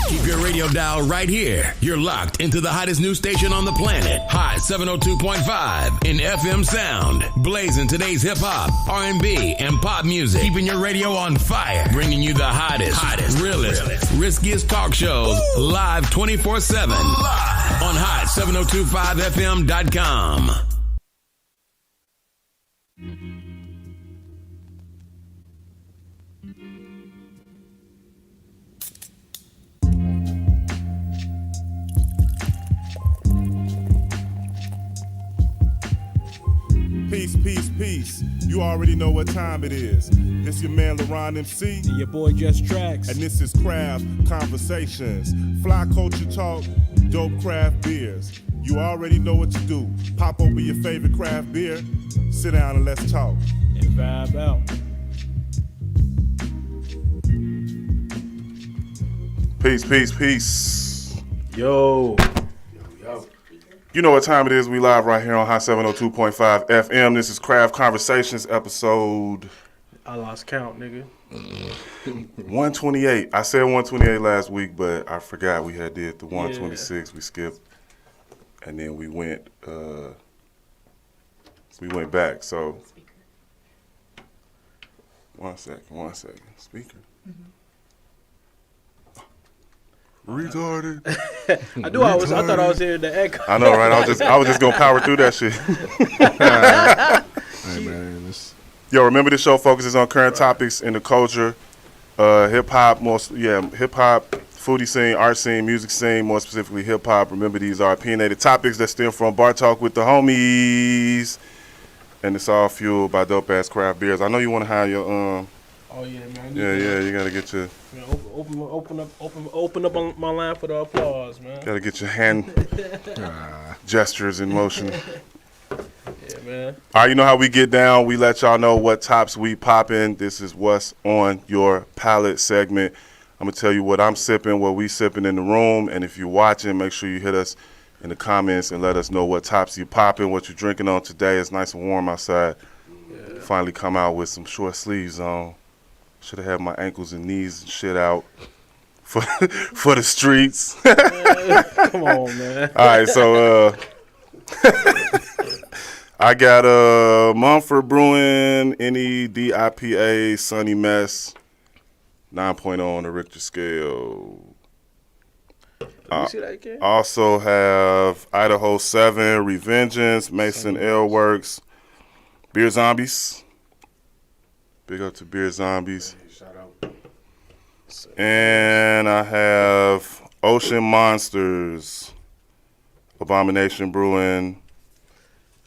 Keep your radio dial right here. You're locked into the hottest news station on the planet. Hot 702.5 in FM sound. Blazing today's hip-hop, R&B, and pop music. Keeping your radio on fire. Bringing you the hottest, realest, riskiest talk shows live 24/7 on hot7025fm.com. Peace. You already know what time it is. This your man LaRon MC. And your boy Just Tracks. And this is Craft Conversations. Fly culture talk, dope craft beers. You already know what to do. Pop open your favorite craft beer, sit down and let's talk. And vibe out. Peace. Yo. You know what time it is. We live right here on Hot 702.5 FM. This is Craft Conversations episode... I lost count, nigga. 128. I said 128 last week, but I forgot we had did the 126. Yeah. We skipped. And then we went back. So one second. Speaker. Mm-hmm. Retarded. I thought I was hearing the echo. I know, right? I was just gonna power through that shit. Hey man, Yo, remember this show focuses on current topics in the culture, hip hop, foodie scene, art scene, music scene, more specifically hip hop. Remember, these are opinionated topics that stem from bar talk with the homies, and it's all fueled by dope ass craft beers. I know you want to have your Oh yeah, man. Yeah, you gotta get your. Man, open up on my line for the applause, man. Gotta get your hand gestures in motion. Yeah, man. All right, you know how we get down. We let y'all know what tops we poppin'. This is what's on your palate segment. I'm gonna tell you what I'm sipping, what we sipping in the room, and if you're watching, make sure you hit us in the comments and let us know what tops you popping, what you're drinking on today. It's nice and warm outside. Yeah. Finally come out with some short sleeves on. Should have had my ankles and knees and shit out for the streets. Come on, man. All right, so I got Mumford Brewing NEDIPA Sunny Mess 9.0 on the Richter scale. See that again? Also have Idaho 7 Revengeance Mason Ale Works Beer Zombies. Big up to Beer Zombies. Shout out. And I have Ocean Monsters, Abomination Brewing.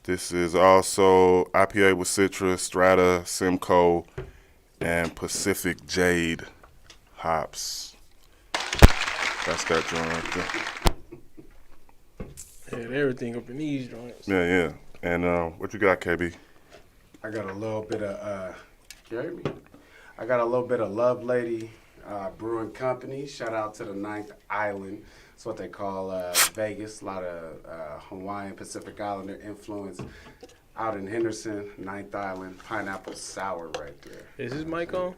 This is also IPA with Citrus, Strata, Simcoe, and Pacific Jade hops. That's that joint right there. Had everything up in these joints. Yeah. And what you got, KB? I got a little bit of you hear me? I got a little bit of Love Lady Brewing Company. Shout out to the 9th Island. It's what they call Vegas. A lot of Hawaiian Pacific Islander influence out in Henderson, 9th Island. Pineapple sour right there. Is this mic on?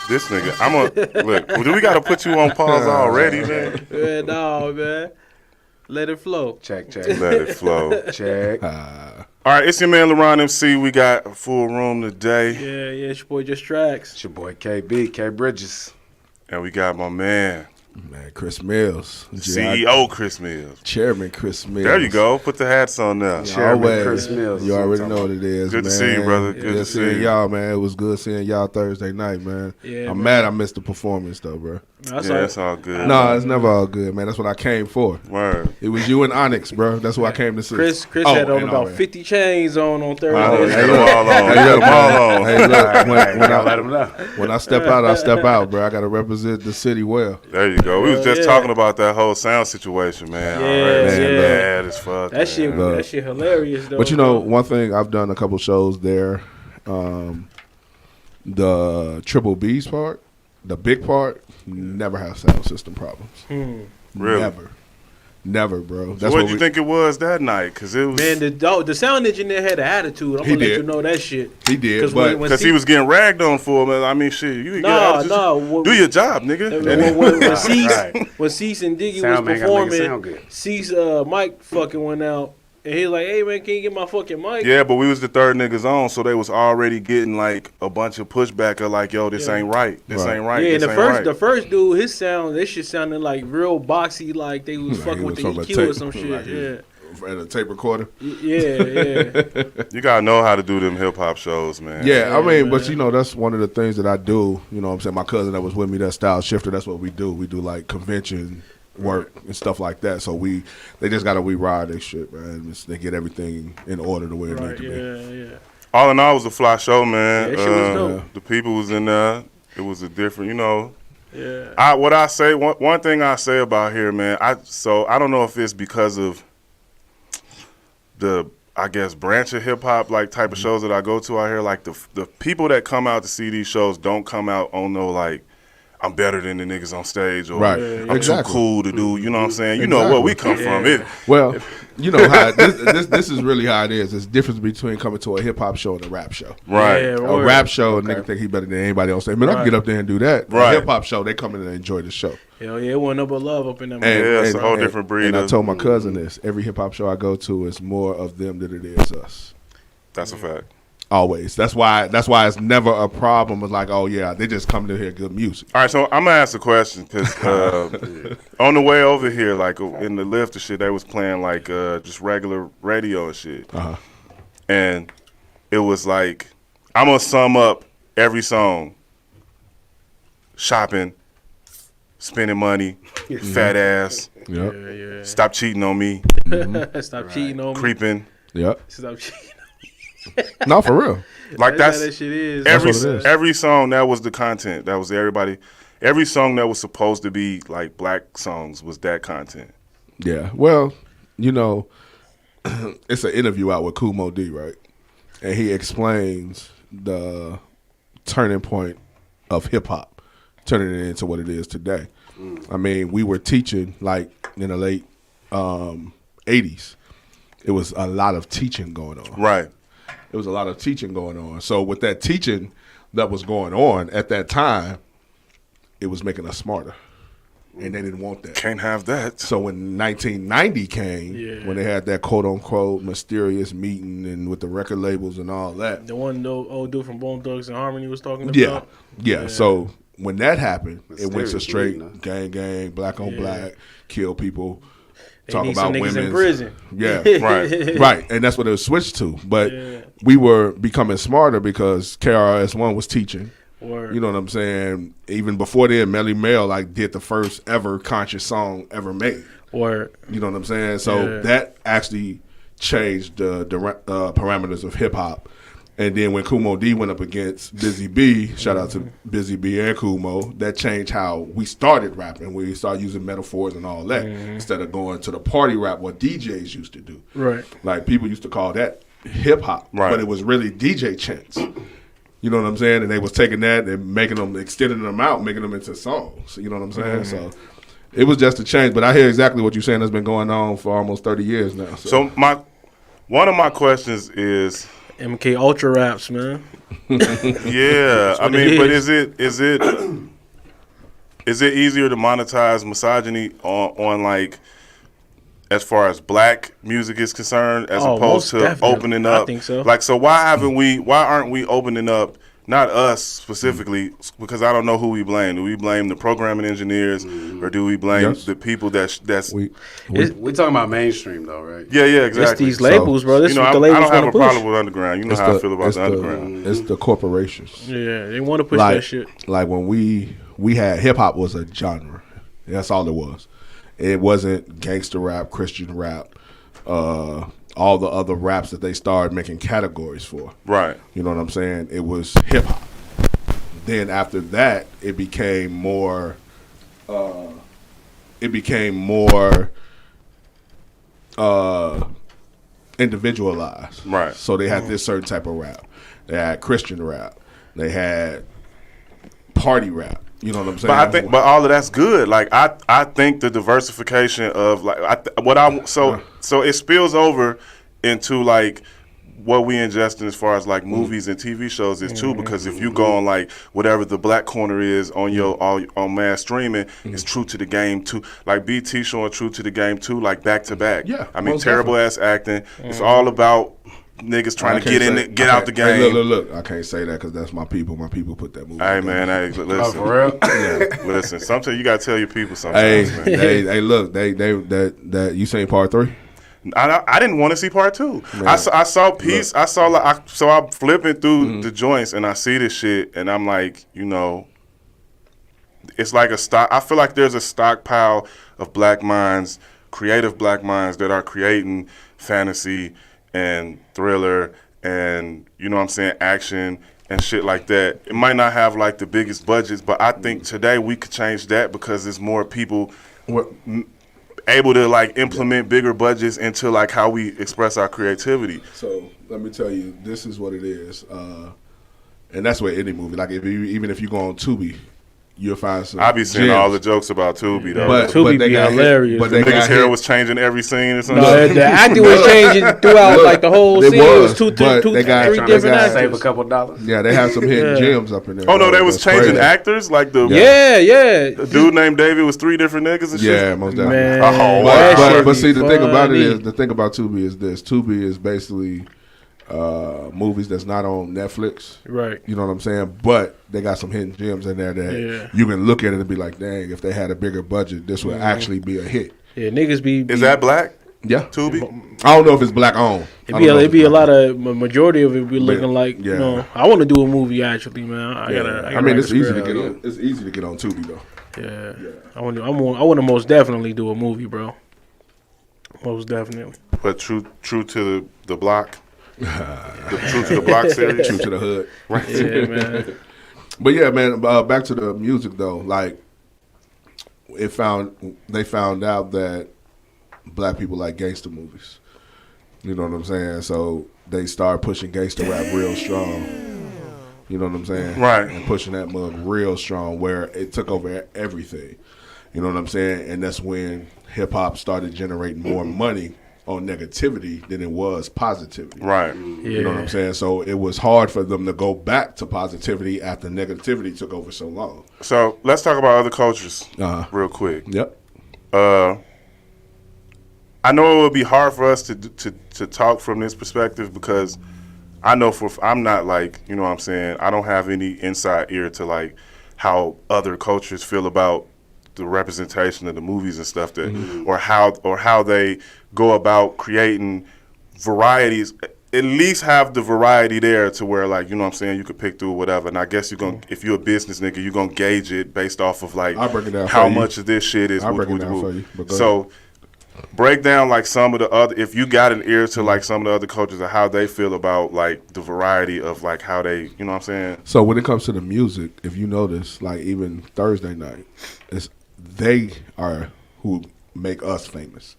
This nigga, look, do we got to put you on pause already, man? Yeah, no, man. Let it flow. Check. Let it flow. Check. All right, it's your man LaRon MC. We got a full room today. Yeah, it's your boy Just Tracks. It's your boy KB, K Bridges. And we got my man, Chris Mills. CEO Chris Mills. Chairman Chris Mills. There you go. Put the hats on there. Chairman Chris Mills. You already know what it is, Good man. to see you, brother. Good to see y'all, man. It was good seeing y'all Thursday night, man. Yeah, I'm mad I missed the performance, though, bro. That's all good. No, it's never all good, man. That's what I came for. Word. It was you and Onyx, bro. That's what I came to see. Chris had on about 50 chains on Thursday. Hey, look, let him know. When I step out, I step out, bro. I got to represent the city well. There you go. We was just talking about that whole sound situation, man. Bad as fuck. That shit hilarious, though. But you know, one thing, I've done a couple shows there. The Triple B's part, the big part, never have sound system problems. Really? Never, bro. So what do you think it was that night? Because it was Man, the sound engineer had an attitude. I'm gonna let you know that shit. He did, because he was getting ragged on for it. I mean, shit. You do your job, nigga. When Cease and Diggy was performing, Cease mic fucking went out. And he was like, hey, man, can you get my fucking mic? Yeah, but we was the third niggas on, so they was already getting, like, a bunch of pushback of, like, yo, this ain't right. This ain't right. Yeah, and the first dude, his sound, that shit sounded, like, real boxy, like they was fucking with the EQ or some shit. Like at a tape recorder. Yeah. You got to know how to do them hip-hop shows, man. Yeah, I mean, but, you know, that's one of the things that I do. You know what I'm saying? My cousin that was with me, that style shifter, that's what we do. We do, like, convention work and stuff like that. So they just gotta rewrite their shit, man. They get everything in order the way it needs to be. Yeah. All in all, it was a fly show, man. Yeah, that shit was dope. The people was in there. It was a different, you know. Yeah. One thing I say about here, man. I don't know if it's because of the, I guess, branch of hip hop like type of shows that I go to out here. Like the people that come out to see these shows don't come out on no like, I'm better than the niggas on stage, or I'm too cool to do. You know what I'm saying? You know where we come from. Well, you know how this is really how it is. There's a difference between coming to a hip hop show and a rap show. Right. Yeah, a rap show, nigga think he better than anybody else. I mean, I can get up there and do that. Right. A hip hop show, they come in and enjoy the show. Hell yeah, it wasn't up but love up in that. It's a whole different breed. And I told my cousin this: every hip hop show I go to is more of them than it is us. That's a fact. Always. That's why it's never a problem. It's like, oh yeah, they just come to hear good music. All right, so I'm gonna ask a question because on the way over here, like in the lift and shit, they was playing like just regular radio and shit, and it was like I'm gonna sum up every song: shopping, spending money, fat ass, stop cheating on me, stop cheating on me, creeping, stop cheating. No, for real. Like that's how that shit is. Every song that was the content. That was everybody. Every song that was supposed to be like black songs was that content. Yeah. Well, you know, it's an interview out with Kumo D, right? And he explains the turning point of hip hop, turning it into what it is today. I mean, we were teaching like in the late 80s. It was a lot of teaching going on. Right. It was a lot of teaching going on. So with that teaching that was going on at that time, it was making us smarter. And they didn't want that. Can't have that. So when 1990 came, when they had that quote-unquote mysterious meeting and with the record labels and all that. The one old dude from Bone Thugs and Harmony was talking about? Yeah. So when that happened, it went to straight gang, black on black, kill people. Talk about women in prison. Yeah, right. And that's what it was switched to. But we were becoming smarter because KRS-One was teaching. You know what I'm saying? Even before then, Melly Mel like did the first ever conscious song ever made. You know what I'm saying? So that actually changed the parameters of hip hop. And then when Kumo D went up against Busy B, shout out to Busy B and Kumo, that changed how we started rapping. We started using metaphors and all that instead of going to the party rap what DJs used to do. Right. Like people used to call that hip hop, but it was really DJ chants. You know what I'm saying? And they was taking that and making them, extending them out, making them into songs. You know what I'm saying? So it was just a change. But I hear exactly what you're saying. That's been going on for almost 30 years now. So one of my questions is MK Ultra raps, man. Yeah, I mean, but is it easier to monetize misogyny on like as far as black music is concerned as opposed to definitely. Opening up? I think so. Like, so why aren't we opening up? Not us specifically, because I don't know who we blame. Do we blame the programming engineers, or do we blame the people that's? We talking about mainstream though, right? Yeah, exactly. It's these labels, bro. This is what the I labels don't have a push. problem with underground. You know how I feel about the underground. It's the corporations. Yeah, they want to push that shit. Like when we had hip hop was a genre. That's all it was. It wasn't gangster rap, Christian rap, all the other raps that they started making categories for. Right. You know what I'm saying? It was hip hop. Then after that, it became more individualized. Right. So they had this certain type of rap. They had Christian rap. They had party rap. You know what I'm saying? But all of that's good. Like I think the diversification of so it spills over into like what we ingest as far as like movies and TV shows is too, because if you go on like whatever the black corner is on your on mass streaming, it's true to the game too. Like BT showing true to the game too, like back to back. Yeah, I mean terrible ass acting. It's all about niggas trying to get out the game. Hey, look. I can't say that because that's my people. My people put that movie. Hey, man. Hey, listen. Oh, for real? Yeah. Listen. Sometimes you gotta tell your people sometimes. Hey, hey, look. That you seen part 3? I didn't want to see part 2. I saw piece. Look. I'm flipping through the joints and I see this shit and I'm like, it's like a stock. I feel like there's a stockpile of black minds, creative black minds that are creating fantasy and thriller and action and shit like that. It might not have like the biggest budgets, but I think today we could change that because there's more people able to like implement bigger budgets into like how we express our creativity. So let me tell you, this is what it is, and that's what any movie. Like even if you go on Tubi, you'll find some. I be seeing all the jokes about Tubi though. But Tubi be hilarious. But the nigga's hair was changing every scene or something. No, the acting was changing throughout like the whole scene. It was two, three different actors. Save a couple dollars. Yeah, they have some hidden gems up in there. Oh no, they was changing actors like the The dude named David was 3 different niggas and shit. Yeah, most definitely. Man, but see, the thing about it is, the thing about Tubi is this: Tubi is basically movies that's not on Netflix. Right. You know what I'm saying? But they got some hidden gems in there that you can look at it and be like, dang, if they had a bigger budget, this would actually be a hit. Yeah, niggas be Is that black? Yeah. Tubi? I don't know if it's black owned. It'd be a lot of majority of it be looking like I want to do a movie actually, man. I mean, it's easy to get on. It's easy to get on Tubi though. Yeah. I want to most definitely do a movie, bro. Most definitely. But true to the block. True to the block series. True to the hood. Right. Yeah, man. But yeah, man. Back to the music though. Like, they found out that black people like gangster movies. You know what I'm saying? So they started pushing gangster rap real strong. You know what I'm saying? Right. And pushing that mug real strong where it took over everything. You know what I'm saying? And that's when hip hop started generating more money on negativity than it was positivity. Right. You know what I'm saying? So it was hard for them to go back to positivity after negativity took over so long. So let's talk about other cultures real quick. Yep. I know it would be hard for us to talk from this perspective because I know I'm not like, you know what I'm saying, I don't have any inside ear to like how other cultures feel about the representation of the movies and stuff that or how they go about creating varieties. At least have the variety there to where, like, you know what I'm saying, you could pick through whatever. And I guess you're going to, if you're a business nigga, you're going to gauge it based off of, like, how much of this shit is with the movie. So, break down, like, some of the other, if you got an ear to, like, some of the other cultures and how they feel about, like, the variety of, like, how they, you know what I'm saying? So, when it comes to the music, if you notice, like, even Thursday night, they are who make us famous.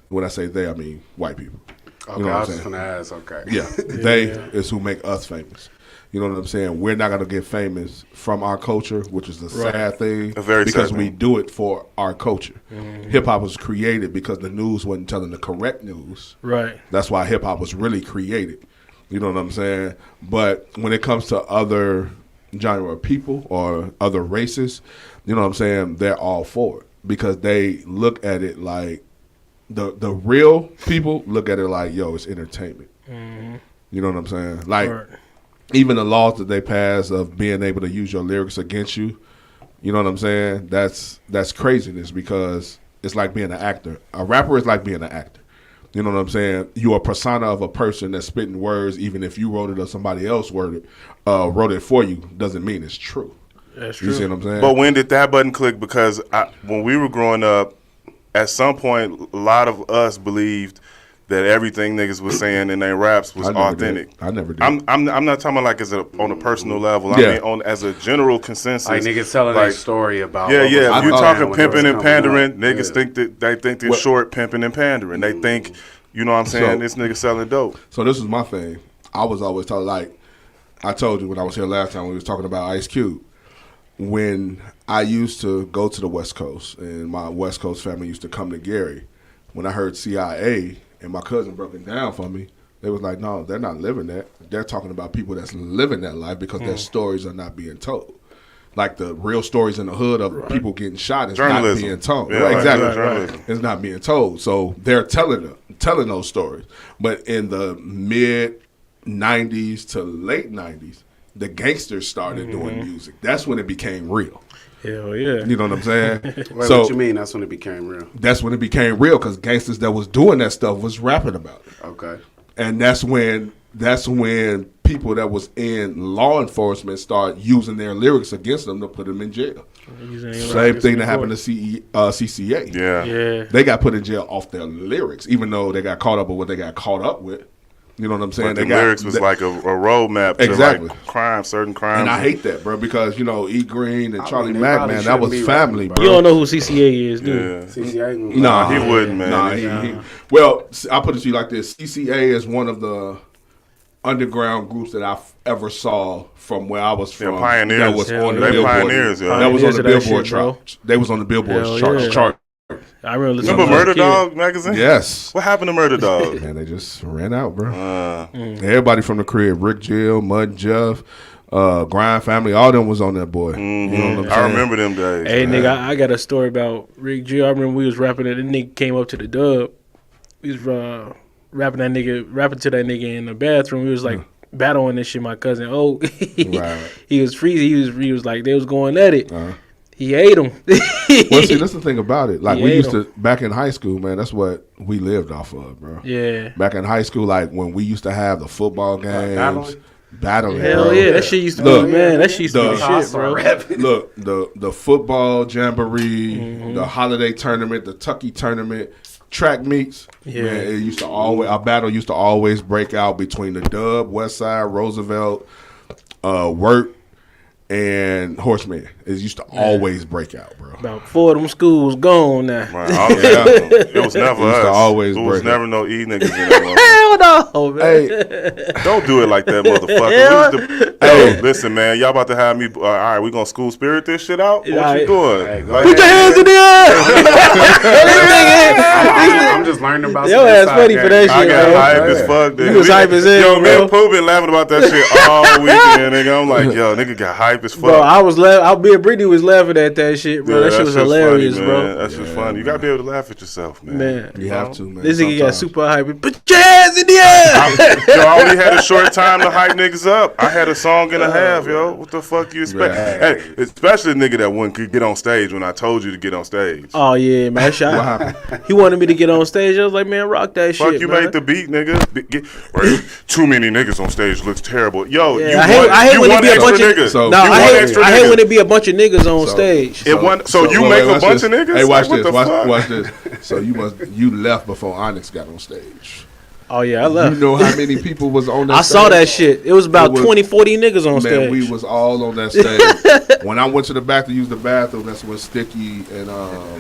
When I say they, I mean white people. Okay, you know I was just going to ask, okay. Yeah, they is who make us famous. You know what I'm saying? We're not going to get famous from our culture, which is a sad thing, because we do it for our culture. Hip-hop was created because the news wasn't telling the correct news. Right. That's why hip-hop was really created. You know what I'm saying? But when it comes to other genre of people or other races, you know what I'm saying, they're all for it because they look at it like, the real people look at it like, yo, it's entertainment. You know what I'm saying? Like, even the laws that they pass of being able to use your lyrics against you, you know what I'm saying? That's craziness because it's like being an actor. A rapper is like being an actor. You know what I'm saying? You're a persona of a person that's spitting words, even if you wrote it or somebody else wrote it for you, doesn't mean it's true. That's true. You see what I'm saying? But when did that button click? Because when we were growing up, at some point, a lot of us believed that everything niggas was saying in their raps was authentic. I never did. I'm not talking about like on a personal level. I mean as a general consensus. Like niggas telling a story about. Yeah. If you're talking pimping and pandering, niggas think that they think they're short pimping and pandering. They think, you know what I'm saying, this nigga selling dope. So this is my thing. I was always told, like I told you when I was here last time when we was talking about Ice Cube. when I used to go to the West Coast, and my West Coast family used to come to Gary, when I heard CIA and my cousin broke it down for me, they was like, no, they're not living that. They're talking about people that's living that life because their stories are not being told. Like the real stories in the hood of people getting shot is not being told. Yeah, exactly. Right. It's not being told. So they're telling those stories. But in the mid 90s to late 90s, the gangsters started doing music. That's when it became real. Hell yeah. You know what I'm saying? Wait, So what you mean that's when it became real? that's when it became real because gangsters that was doing that stuff was rapping about it. Okay. And that's when people that was in law enforcement start using their lyrics against them to put them in jail. Same thing that happened to CCA. Yeah. They got put in jail off their lyrics, even though they got caught up with what they got caught up with. You know what I'm saying? But the lyrics was like a roadmap to like crime, certain crimes. And I hate that, bro, because, E. Green and Charlie Mack, man, that was family, bro. You don't know who CCA is, do you? Yeah. CCA? Nah, he wouldn't, man. Nah, well, I'll put it to you like this. CCA is one of the underground groups that I ever saw from where I was from. Yeah, pioneers. That was on the They Billboard. pioneers, yo. That was on the Pioneers of that Billboard shit, bro. chart. They was on the Billboard Hell chart. I remember listening Remember to Murder kid. Dog magazine? Yes. What happened to Murder Dog? Man, they just ran out, bro. Everybody from the crib, Rick Jill, Mud Jeff, Grind Family, all them was on that boy. You know what I'm saying? I remember them days. Hey, man. nigga, I got a story about Rick G. I remember we was rapping it. The nigga came up to the dub. We was rapping to that nigga in the bathroom. We was like battling this shit. My cousin, he was freezing. He was like, they was going at it. He ate him. Well, see, that's the thing about it. Like, He we ate used 'em. to, back in high school, man, that's what we lived off of, bro. Yeah. Back in high school, like, when we used to have the football games, battling. Hell bro. yeah, that shit used to be, man. That shit used to be shit, bro. Look, the football jamboree, the holiday tournament, the Tucky tournament, track meets. Yeah. Man, it used to always, our battle used to always break out between the Dub, West Side, Roosevelt, Wirt, and Horseman. It used to always break out, bro. About 4 of them schools gone now. Man, it was never Used us. to always It was break never no E niggas in that Hell no, man. Hey, Don't do it like that, motherfucker. Hey, listen, man. Y'all about to have me. All right, we gonna school spirit this shit out? What you doing? Hey, Put your hands in the air. I'm just learning about Yo, ass funny for that I shit, got bro. hype as fuck. You was hype as hell, Yo, man, bro. Pooh been laughing about that shit all weekend, nigga. I'm like, yo, nigga got hype as fuck. Bro, I was laughing. Me and Brittany was laughing at that shit, bro. Yeah, that shit was shit's hilarious, funny, bro. man. That shit's funny. You gotta be able to laugh at yourself, man. Man, you have to, man. this nigga got sometimes. super hype. Put your hands in the air. Yo, I only had a short time to hype niggas up. I had a song and a half, yo. What the fuck you expect? Right. Hey, especially the nigga that wouldn't get on stage when I told you to get on stage. Oh yeah, man. What happened? He wanted me to get on stage. I was like, man, rock that Fuck, shit. you man. made the beat, nigga. Too many niggas on stage looks terrible. Yo, Yeah, you I hate you when it want be a extra bunch of niggas. So- No, You I want hate, extra I hate niggas. when it be a bunch of niggas on stage. You make watch a bunch this. of niggas? Hey, watch Like, what this. the fuck? Watch this. So you left before Onyx got on stage. Oh yeah, I left. You know how many people was on that I stage? saw that shit. It was about It was- 20, 40 niggas on Man, stage. we was all on that stage. When I went to the back to use the bathroom, that's when Sticky and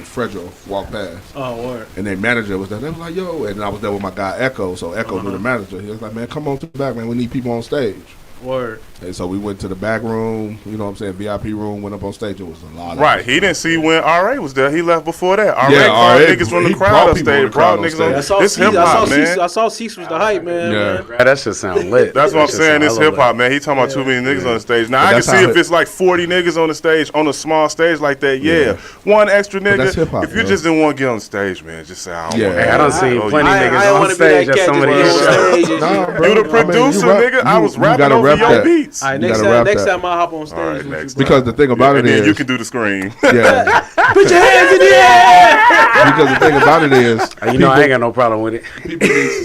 Fredro walked past. Oh, word. And their manager was there. They was like, yo. And I was there with my guy Echo. So Echo knew the manager. He was like, man, come on to the back, man. We need people on stage. Word. And so we went to the back room, you know what I'm saying, VIP room, went up on stage. It was a lot of Right, he didn't see when RA was there. He left before that. RA Yeah, called RA niggas from the he crowd brought up people on stage. the crowd Brought on niggas stage. on. I saw It's hip hop, man. I saw Cease was the hype, man. Yeah. man. That shit sound lit. That's what I'm saying. It's Hella hip hop, lit. man. He talking about too many niggas on the stage. Now But I can that's see how if it's like 40 niggas on the stage, on a small stage like that. Yeah, one extra that's nigga. hip-hop, If you yo. just didn't want to get on the stage, man, just say I don't Yeah. want. Hey, I done seen plenty I niggas don't on wanna be that stage at cat some of just these be on shows. stage. Nah, bro. You the producer, nigga. I was rapping gotta over rap your that. beats. All right, You next gotta rap time that. I'll hop on stage. All right, with you, next bro. Because the thing about And it then is, you can do the scream. yeah. Put your hands in the air. Because the thing about it is, You know, I ain't got no problem with it.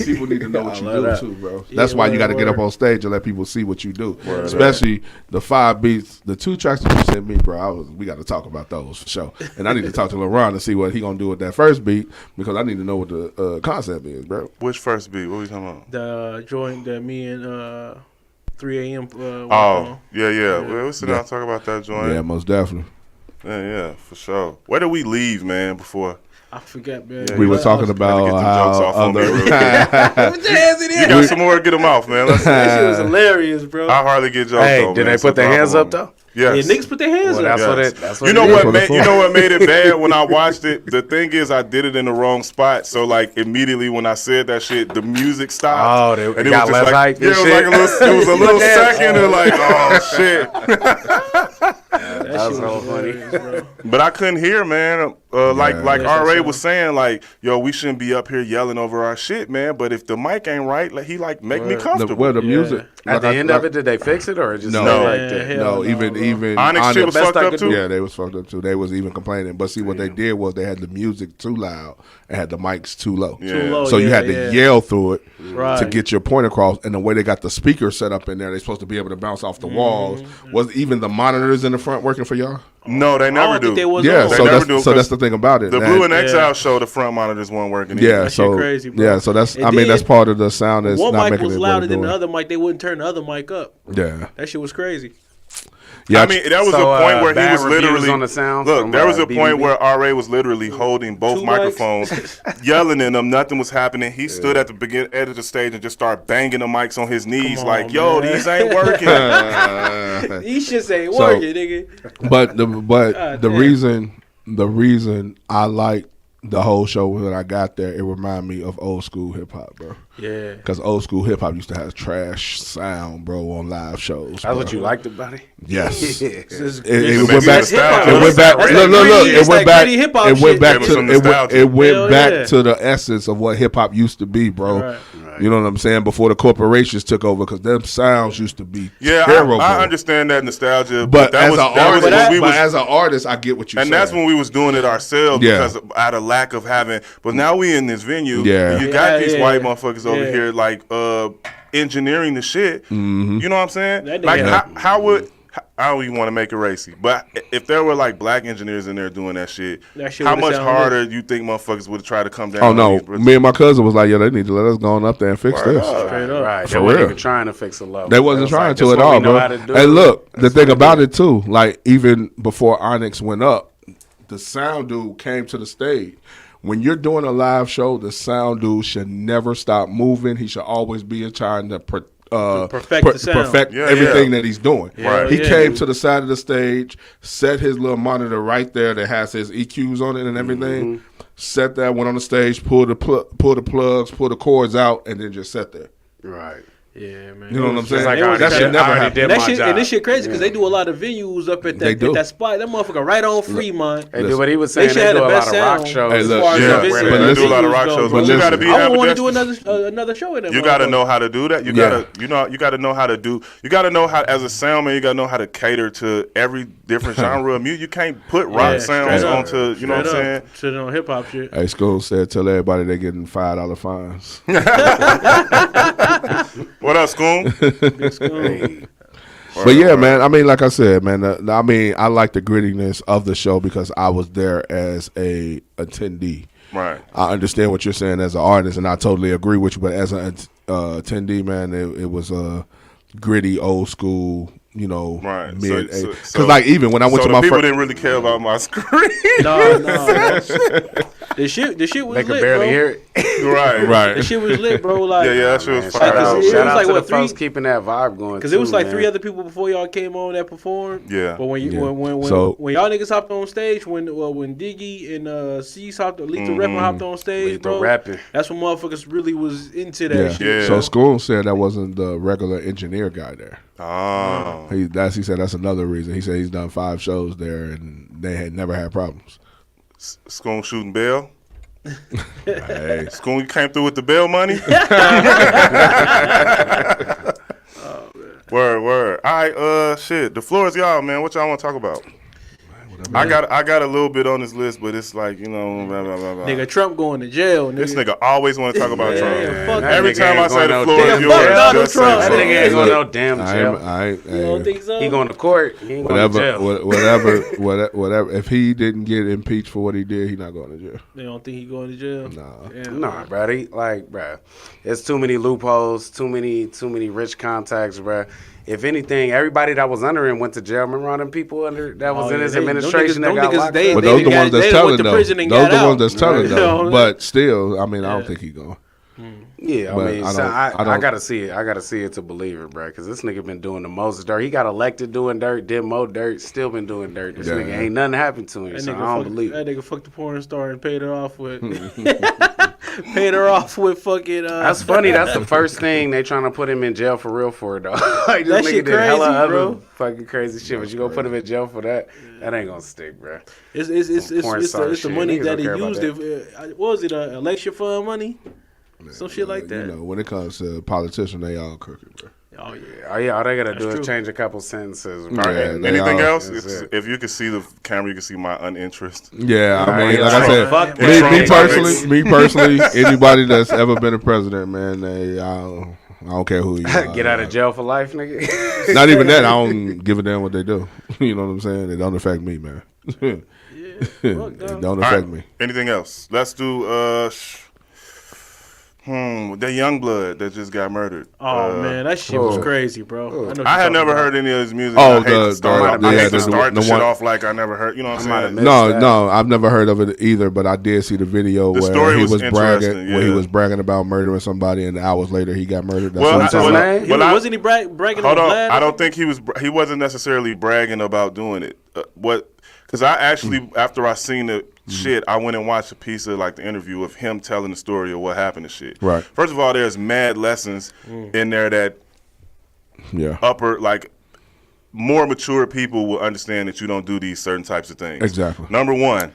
people need to know what you love do that. too, bro. That's why you got to get up on stage and let people see what you do. Especially the 5 beats, the 2 tracks that you sent me, bro. We got to talk about those for sure. And I need to talk to LeBron to see what he gonna do with that first beat because I need to know what the concept is, bro. Which first beat? What we talking about? The joint that me and 3 a.m. Oh, yeah. We'll sit down and talk about that joint. Yeah, most definitely. Yeah, for sure. Where did we leave, man, before? I forgot, man. Yeah, We were talking Had to about get them how jokes off on me real quick. Put your hands in the You air. got some more? Get them off, man. That shit was hilarious, bro. I hardly get jokes Hey, off, did man, they so put their drop hands them up on though? Yes. Yeah, niggas put their hands up. That's what you know what made it bad when I watched it? The thing is, I did it in the wrong spot. So like immediately when I said that shit, the music stopped. Oh, and it got less hype. Yeah, it was a little second, and like, oh shit. That was so funny. But I couldn't hear, man. Like RA was saying, like, yo, we shouldn't be up here yelling over our shit, man. But if the mic ain't right, like, he like make me comfortable. The music. At the end of it, did they fix it or just no? Even Onyx shit was fucked up too. Yeah, they was fucked up too. They was even complaining. But see, what they did was they had the music too loud and had the mics too low. Yeah. Too low, so you had to yell through it to get your point across. And the way they got the speakers set up in there, they're supposed to be able to bounce off the walls. Was even the monitors in the front working for y'all? No, they never do. So that's the thing about it. The Blue and Exile show, the front monitors weren't working. Yeah, so crazy, bro. Yeah, so that's that's part of the sound that's not making it. One mic was louder than the other mic. They wouldn't turn the other mic up. Yeah, that shit was crazy. Yeah, I mean, that was a point where he was literally on the sound. Look, there was a point where RA was literally holding both microphones, yelling in them. Nothing was happening. He stood at the beginning of the stage and just started banging the mics on his knees, like, "Yo, these ain't working." These shits ain't working, nigga. But the reason I like the whole show when I got there, it reminded me of old school hip hop, bro. Yeah. Because old school hip hop used to have trash sound, bro, on live shows. That's what you liked about it? Yes. It went back. It went back. Look. It went back to the essence of what hip hop used to be, bro. Right. You know what I'm saying? Before the corporations took over, because them sounds used to be terrible. I understand that nostalgia, but as an artist, I get what you're saying. And that's when we was doing it ourselves because out of lack of having. But now we in this venue, and you got these white motherfuckers over here like engineering the shit. Mm-hmm. You know what I'm saying? Like how would I don't even want to make it racy, but if there were like black engineers in there doing that shit how much harder do you think motherfuckers would try to come down? Oh no, me and my cousin was like, they need to let us go on up there and fix this. Straight up, right? They weren't even trying to fix the level. They wasn't trying to at all, bro. And look, the thing about it too, like even before Onyx went up, the sound dude came to the stage. When you're doing a live show, the sound dude should never stop moving. He should always be trying to perfect everything that he's doing. Right. He came to the side of the stage, set his little monitor right there that has his EQs on it and everything. Set that, went on the stage, pull the plugs, pull the cords out, and then just sat there. Right. Yeah, man. You know what I'm saying? Like, that shit never happened. And this shit crazy because they do a lot of venues up at that spot. That motherfucker right on Fremont. They do what he was saying. They do a lot of rock shows. They do a lot of rock shows. But you got to be. I want to do another show in there. You got to know how to do that. You got to know how to do. You got to know how, as a soundman, you got to know how to cater to every different genre of music. You can't put rock sounds onto. You know what I'm saying? Shit on hip hop shit. Hey, School said, tell everybody they're getting $5 fines. What up, Schoon? But yeah, man. I mean, like I said, man. I like the grittiness of the show because I was there as a attendee. Right. I understand what you're saying as an artist, and I totally agree with you. But as an attendee, man, it was a gritty, old school. You know, right? Mid, because like even when I went to my people didn't really care about my screen. No. The shit was lit, bro. They could barely hear it. Right. The shit was lit, bro. Like, that shit was fire. Shout out to the folks keeping that vibe going. Because it was like 3 other people before y'all came on that performed. Yeah. But when y'all niggas hopped on stage, when Diggy and C's hopped, Lethal Rapping hopped on stage, bro. That's when motherfuckers really was into that shit. Yeah. So School said that wasn't the regular engineer guy there. Oh. He said that's another reason. He said he's done 5 shows there and they had never had problems. Schoon shooting bail. Hey, Schoon, you came through with the bail money. Oh, man. Word. All right, shit. The floor is y'all, man. What y'all want to talk about? I got a little bit on this list, but it's like, blah, blah, blah, blah. Nigga, Trump going to jail. Nigga. This nigga always want to talk about Trump. Every time I say the floor is yours, Donald Trump. That nigga ain't going to no damn jail. You don't think so? He going to court. He ain't going to jail. Whatever. If he didn't get impeached for what he did, he not going to jail. They don't think he going to jail? Nah, bro. There's too many loopholes, too many rich contacts, bro. If anything, everybody that was under him went to jail. Remember all them people that was in his administration that got locked up? But those the ones that's telling, though. Those the ones that's telling, though. But still, I mean, I don't think he's going. Yeah, I mean, I gotta see it. I gotta see it to believe it, bro. Because this nigga been doing the most dirt. He got elected doing dirt, did more dirt, still been doing dirt. This nigga ain't nothing happened to him. So I don't believe it. That nigga fucked the porn star and paid her off with. Paid her off with fucking. That's funny. That's the first thing they trying to put him in jail for real for, though. Like, this that nigga shit did crazy, hella bro. other fucking crazy shit, but you gonna put him in jail for that? That ain't gonna stick, bro. It's the money that he used. What was it? Election fund money? Some shit like that. You know, when it comes to politicians, they all crooked, bro. Oh yeah. Oh yeah. All they gotta do is change a couple sentences. All right. Anything else? If you can see the camera, you can see my uninterest. Yeah, I mean, like I said, me personally, anybody that's ever been a president, man, I don't care who you are. Get out of jail for life, nigga. Not even that. I don't give a damn what they do. You know what I'm saying? It don't affect me, man. It don't affect me. Anything else? Let's do the young blood that just got murdered. Oh man, that shit was crazy, bro. I had never heard any of his music. Oh, I hate to start the shit off like I never heard. You know what I'm saying? No, I've never heard of it either. But I did see the video where he was bragging, where he was bragging about murdering somebody, and hours later he got murdered. That's wasn't he bragging? Hold on, I don't think he was. He wasn't necessarily bragging about doing it. Because I actually, after I seen the shit, I went and watched a piece of like the interview of him telling the story of what happened to shit. Right. First of all, there's mad lessons in there that more mature people will understand that you don't do these certain types of things. Exactly. Number one,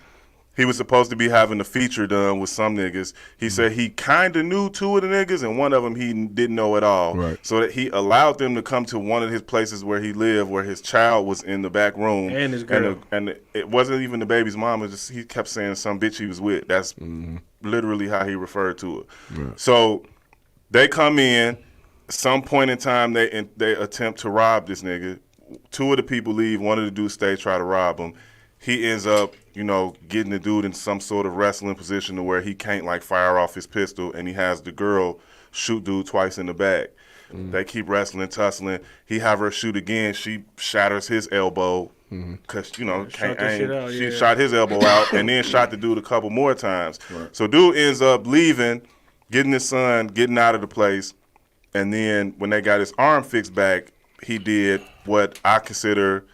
he was supposed to be having a feature done with some niggas. He said he kind of knew two of the niggas, and one of them he didn't know at all. Right. So that he allowed them to come to one of his places where he lived, where his child was in the back room. And his girl. And it wasn't even the baby's mom. It just, he kept saying some bitch he was with. That's literally how he referred to her. Right. So they come in. Some point in time, they attempt to rob this nigga. Two of the people leave. One of the dudes stay, try to rob him. He ends up, getting the dude in some sort of wrestling position to where he can't like fire off his pistol, and he has the girl shoot dude twice in the back. They keep wrestling, tussling. He have her shoot again. She shatters his elbow because can't aim. She shot his elbow out and then shot the dude a couple more times. Right. So dude ends up leaving, getting his son, getting out of the place, and then when they got his arm fixed back, he did what I consider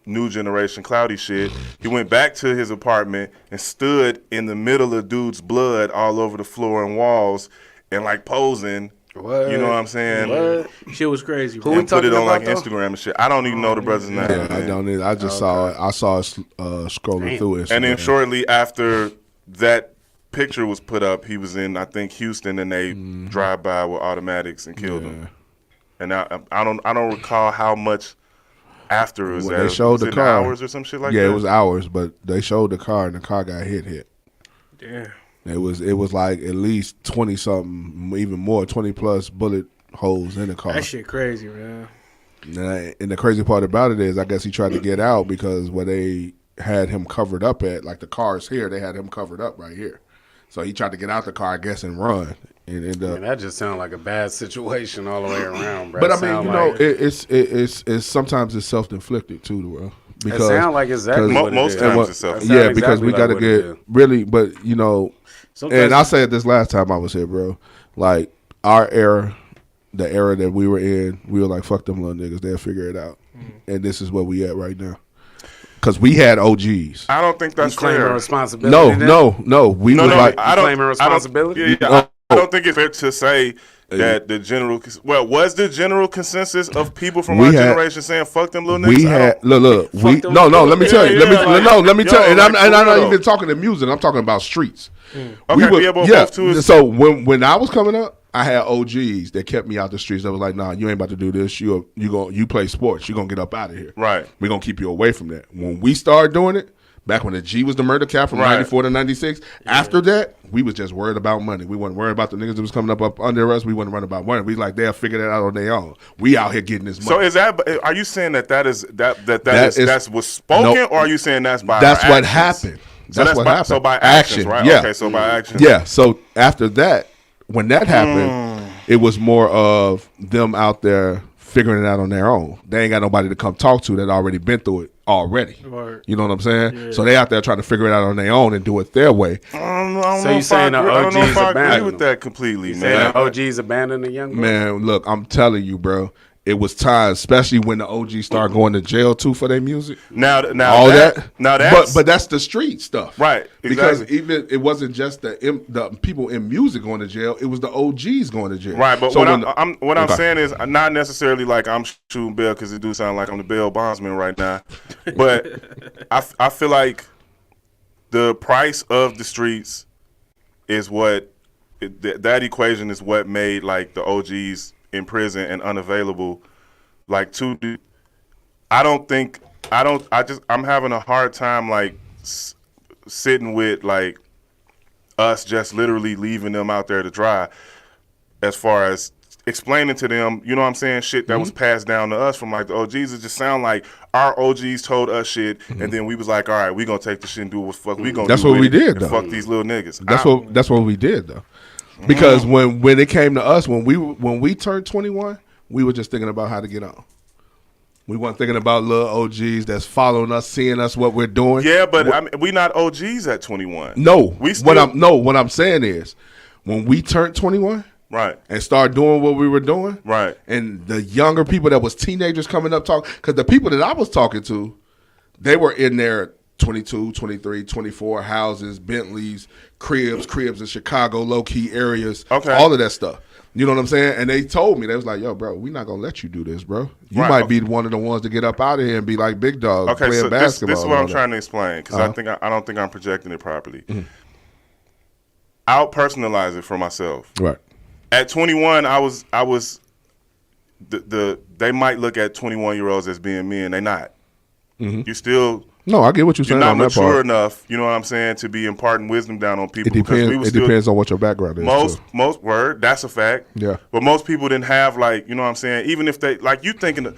new generation cloudy shit. He went back to his apartment and stood in the middle of dude's blood all over the floor and walls and like posing. What? You know what I'm saying? What? Shit was crazy. Who we put it on like Instagram and shit. I don't even know the brother's name. Yeah, I don't either. I just saw it. I saw it scrolling through it. And then shortly after that picture was put up, he was in, I think, Houston, and they drive by with automatics and killed him. And I don't recall how much after it was that. They showed the car. Hours or some shit like that? Yeah, it was hours, but they showed the car and the car got hit. Damn. It was like at least 20 something, even more, 20 plus bullet holes in the car. That shit crazy, man. And the crazy part about it is, I guess he tried to get out because where they had him covered up at, like the car's here, they had him covered up right here. So he tried to get out the car, I guess, and run. And that just sounds like a bad situation all the way around, bro. But I mean, it's sometimes it's self-inflicted too, bro. Because it sounds like exactly what most times it's self-inflicted. Yeah, because we got to get really, but sometimes, and I said this last time I was here, bro. Like our era, the era that we were in, we were like, fuck them little niggas, they'll figure it out. And this is where we at right now. Because we had OGs. I don't think that's claiming fair. Responsibility. No. We were like, I don't claiming responsibility. I don't think it's fair to say that the general. Well, was the general consensus of people from our generation saying "fuck them little niggas"? We had look. Let me tell you. Let me tell you. And I'm not even talking to music. I'm talking about streets. Okay, So when I was coming up, I had OGs that kept me out the streets. That was like, nah, you ain't about to do this. You play sports. You gonna get up out of here. Right. We gonna keep you away from that. When we started doing it, back when the G was the murder cap from 94 to 96, after that, we was just worried about money. We wasn't worried about the niggas that was coming up under us. We wasn't worried about money. We like, they'll figure that out on their own. We out here getting this money. So are you saying that's what's spoken, or are you saying that's by that's our what actions? happened. That's what happened. So by actions, right? Yeah. Okay, so by actions. Yeah. So after that, when that happened, it was more of them out there figuring it out on their own. They ain't got nobody to come talk to that already been through it already. Right. You know what I'm saying? Yeah. So they out there trying to figure it out on their own and do it their way. So you saying the I don't know if OGs I agree abandoned with that completely, You man. saying the OGs abandoned the young boys? Man, look, I'm telling you, bro. It was time, especially when the OGs start going to jail too for their music. Now All that, that. now that's but that's the street stuff, right. Because Exactly. even it wasn't just the people in music going to jail; it was the OGs going to jail. Right, but So what I'm okay. saying is not necessarily like I'm shooting bail because it do sound like I'm the bail bondsman right now. But I feel like the price of the streets is what that equation is what made like the OGs in prison and unavailable. Like I'm having a hard time like sitting with like us just literally leaving them out there to dry as far as explaining to them, you know what I'm saying, shit that was passed down to us from like the OGs. It just sound like our OGs told us shit and then we was like, all right, we gonna take the shit and do what fuck we gonna That's do what with we it did, and though. fuck these little niggas. That's what we did though, because when it came to us, when we turned 21, we were just thinking about how to get on. We weren't thinking about little OGs that's following us, seeing us what we're doing. Yeah, but I mean, we not OGs at 21. No, we still, what I'm saying is, when we turned 21, right, and started doing what we were doing, right, and the younger people that was teenagers coming up talking, because the people that I was talking to, they were in their 22, 23, 24 houses, Bentleys, cribs in Chicago, low-key areas, all of that stuff. You know what I'm saying? And they told me, they was like, yo, bro, we're not going to let you do this, bro. You might be one of the ones to get up out of here and be like big dog playing so basketball. This is what I'm trying to explain, because I don't think I'm projecting it properly. I'll personalize it for myself. Right. At 21, I was they might look at 21-year-olds as being me, and they not. You still No, I get what you're saying. not on that mature part. enough, you know what I'm saying, to be imparting wisdom down on people. It depends. It depends on what your background is. Most word, that's a fact. Yeah. But most people didn't have, like, you know what I'm saying, even if they, like, you thinking.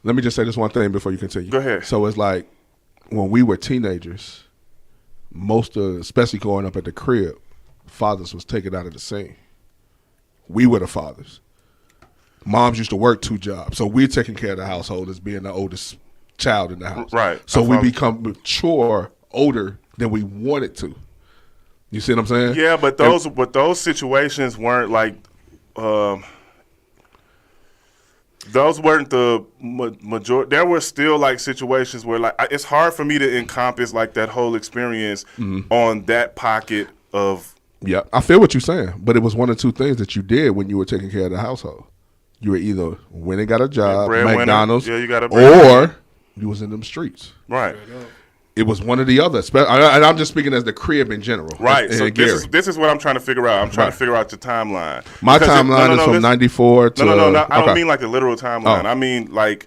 Let me just say this one thing before you continue. Go ahead. So it's like when we were teenagers, especially growing up at the crib, fathers was taken out of the scene. We were the fathers. Moms used to work 2 jobs, so we're taking care of the household as being the oldest child in the house. Right. So we become mature, older than we wanted to. You see what I'm saying? Yeah, but those situations weren't like, those weren't the majority. There were still like situations where like it's hard for me to encompass like that whole experience on that pocket of. Yeah, I feel what you're saying, but it was one or two things that you did when you were taking care of the household. You were either went and got a job, McDonald's, you got or you was in them streets. Right. It was one or the other. And I'm just speaking as the crib in general. Right. And So Gary. this is what I'm trying to figure out. I'm trying to figure out your timeline. My timeline is from 94 to... No. I don't mean like the literal timeline. I mean like